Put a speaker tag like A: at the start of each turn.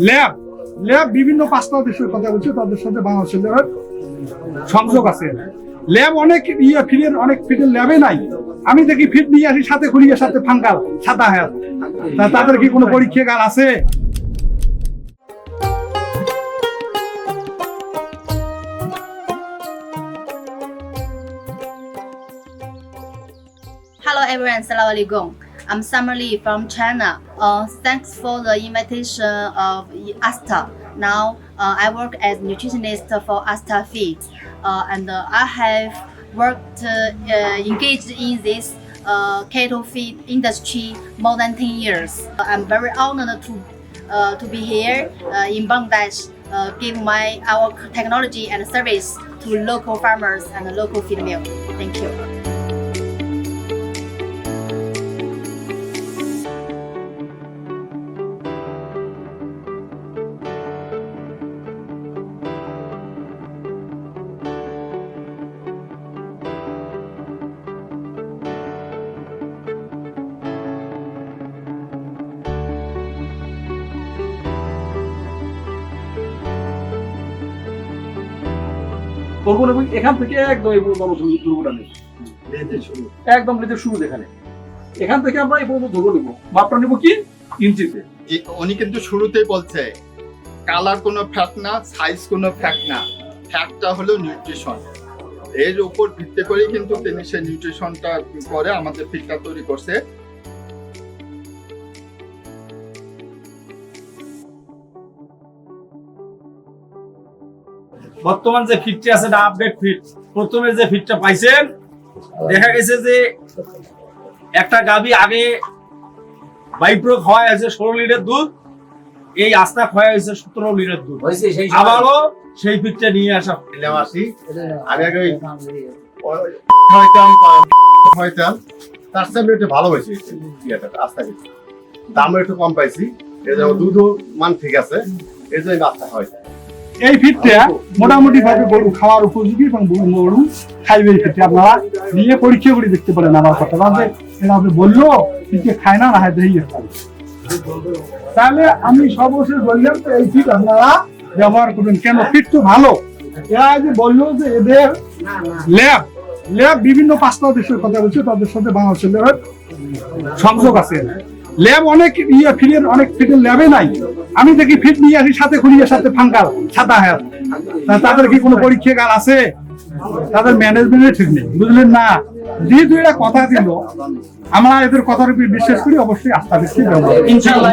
A: Lab lab বিভিন্ন 5টা দেশের কথা বলছে, তাদের সাথে বাংলাদেশের ল্যাবের সংযোগ আছে। ল্যাব অনেক ফিটের অনেক ফিটের ল্যাবে নাই। আমি দেখি ফিট নিয়ে আসি সাথে খুলিয়ে সাথে ফাঙ্কাল সাদা হয়ে আছে। তাদের কি কোনো পরীক্ষাগার আছে?
B: Hello everyone, Assalamu alaikum. I'm Summer Lee from China. Thanks for the invitation of Asta. Now I work as nutritionist for Asta Feed, and I have worked engaged in this cattle feed industry more than 10 years. I'm very honored to be here in Bangladesh, give our technology and service to local farmers and local feed mill. Thank you.
C: এখান থেকে একদম এই পর্যন্ত ধরবোটা নেব, একদম লেজের শুরু এখানে। এখান থেকে আমরা এই পর্যন্ত ধরবো নিব, মাপটা নিব কি ইঞ্চিতে।
D: উনি কিন্তু শুরুতেই বলছে কালার কোনো ফ্যাক্ট না, সাইজ কোনো ফ্যাক্ট না, ফ্যাক্টটা হলো নিউট্রিশন। এর উপর ভিত্তি করে কিন্তু তিনি সেই নিউট্রিশনটা করে আমাদের ফিডটা তৈরি করছে।
C: বর্তমান যে ফিটটা আছে না আপডেট ফিট, প্রথমে যে ফিটটা পাইছেন দেখা গেছে যে একটা গাভী আগে বাইপ্রো খাওয়া হয়েছে 16 লিটার দুধ, এই আস্তা খাওয়া হয়েছে 17 লিটার দুধ। আবারও সেই ফিটটা নিয়ে আসা
E: আগে তার চেয়ে একটু ভালো হয়েছে, আস্তা দামও একটু কম পাইছি, দুধও মান ঠিক আছে, এই জন্য আস্তা হয়।
A: এই ফিটটা মোটামুটি ভাবে গরু খাওয়ার উপযোগী এবং গরু খাইবে। এই ফিটটা আপনারা নিয়ে পরীক্ষা করে দেখতে পারেন। আমার কথা এটা আপনি বললো ফিটকে খায় না হয় দেখি, তাহলে আমি সর্বশেষ বললাম তো এই ফিট আপনারা ব্যবহার করবেন। কেন ফিট তো ভালো। এরা যে বললো যে এদের ল্যাব ল্যাব বিভিন্ন 5টা দেশের কথা বলছে, তাদের সাথে বাংলাদেশের ল্যাবের সংযোগ আছে। ল্যাব অনেক ফিটের অনেক ফিটের ল্যাবে নাই। আমি দেখি ফিট নিয়ে আসি সাথে খুলিয়ে সাথে ফাঙ্কাল সাদা হয়ে আছে। তাদের কি কোনো পরীক্ষাগার আছে? তাদের ম্যানেজমেন্টের ঠিক নেই, বুঝলেন না? যেহেতু এরা কথা দিল, আমরা এদের কথার উপর বিশ্বাস করি, অবশ্যই আস্থা দিচ্ছি।
C: ইনশাআল্লাহ।